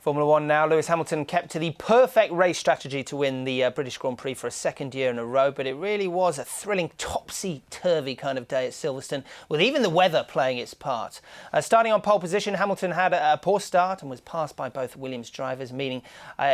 Formula One now. Lewis Hamilton kept to the perfect race strategy to win the British Grand Prix for a second year in a row, but it really was a thrilling topsy-turvy kind of day at Silverstone, with even the weather playing its part. Starting on pole position, Hamilton had a poor start and was passed by both Williams drivers, meaning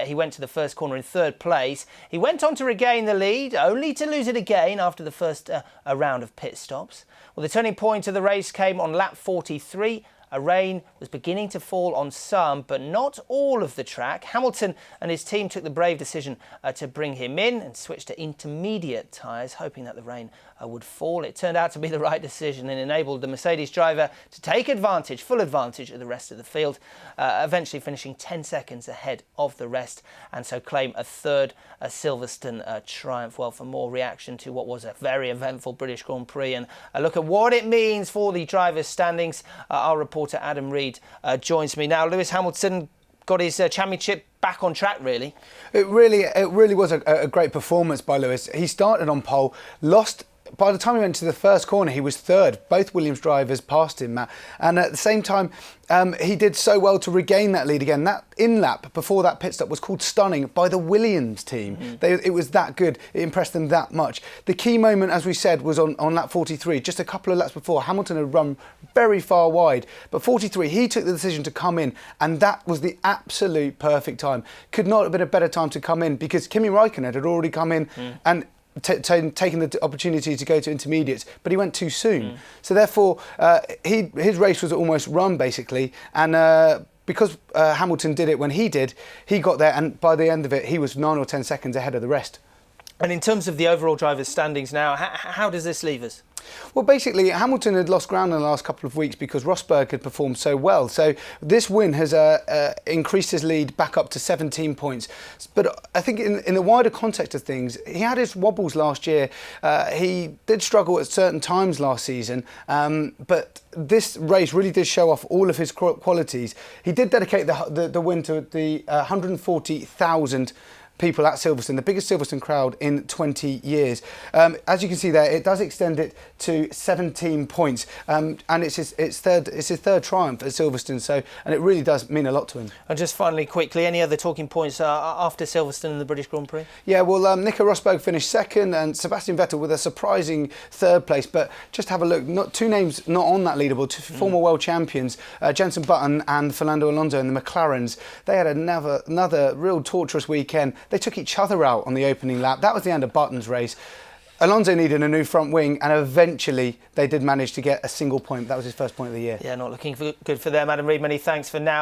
he went to the first corner in third place. He went on to regain the lead, only to lose it again after the first round of pit stops. Well, the turning point of the race came on lap 43. Rain was beginning to fall on some, but not all of the track. Hamilton and his team took the brave decision to bring him in and switch to intermediate tyres, hoping that the rain would fall. It turned out to be the right decision and enabled the Mercedes driver to take advantage, full advantage of the rest of the field, eventually finishing 10 seconds ahead of the rest, and so claim a third Silverstone triumph. Well, for more reaction to what was a very eventful British Grand Prix and a look at what it means for the drivers' standings, our reporter Adam Reed joins me now. Lewis Hamilton got his championship back on track, really. It really was a great performance by Lewis. He started on pole, lost. By the time he went to the first corner, he was third. Both Williams drivers passed him, Matt. And at the same time, he did so well to regain that lead again. That in-lap before that pit stop was called stunning by the Williams team. It was that good. It impressed them that much. The key moment, as we said, was on lap 43. Just a couple of laps before, Hamilton had run very far wide. But 43, he took the decision to come in, and that was the absolute perfect time. Could not have been a better time to come in, because Kimi Räikkönen had already come in and taking the opportunity to go to intermediates, but he went too soon. So therefore, his race was almost run, basically, and because Hamilton did it when he did, he got there, and by the end of it, he was 9 or 10 seconds ahead of the rest. And in terms of the overall drivers' standings now, how does this leave us? Well, basically, Hamilton had lost ground in the last couple of weeks because Rosberg had performed so well. So this win has increased his lead back up to 17 points. But I think in the wider context of things, he had his wobbles last year. He did struggle at certain times last season. But this race really did show off all of his qualities. He did dedicate the win to the 140,000 people at Silverstone, the biggest Silverstone crowd in 20 years. As you can see there, it does extend it to 17 points, and it's his third triumph at Silverstone. So, and it really does mean a lot to him. And just finally, quickly, any other talking points after Silverstone and the British Grand Prix? Yeah, well, Nico Rosberg finished second, and Sebastian Vettel with a surprising third place. But just have a look, two names not on that leaderboard, two former world champions, Jenson Button and Fernando Alonso in the McLarens. They had another real torturous weekend. They took each other out on the opening lap. That was the end of Button's race. Alonso needed a new front wing, and eventually they did manage to get a single point. That was his first point of the year. Yeah, not looking good for them. Adam Reed, many thanks for now.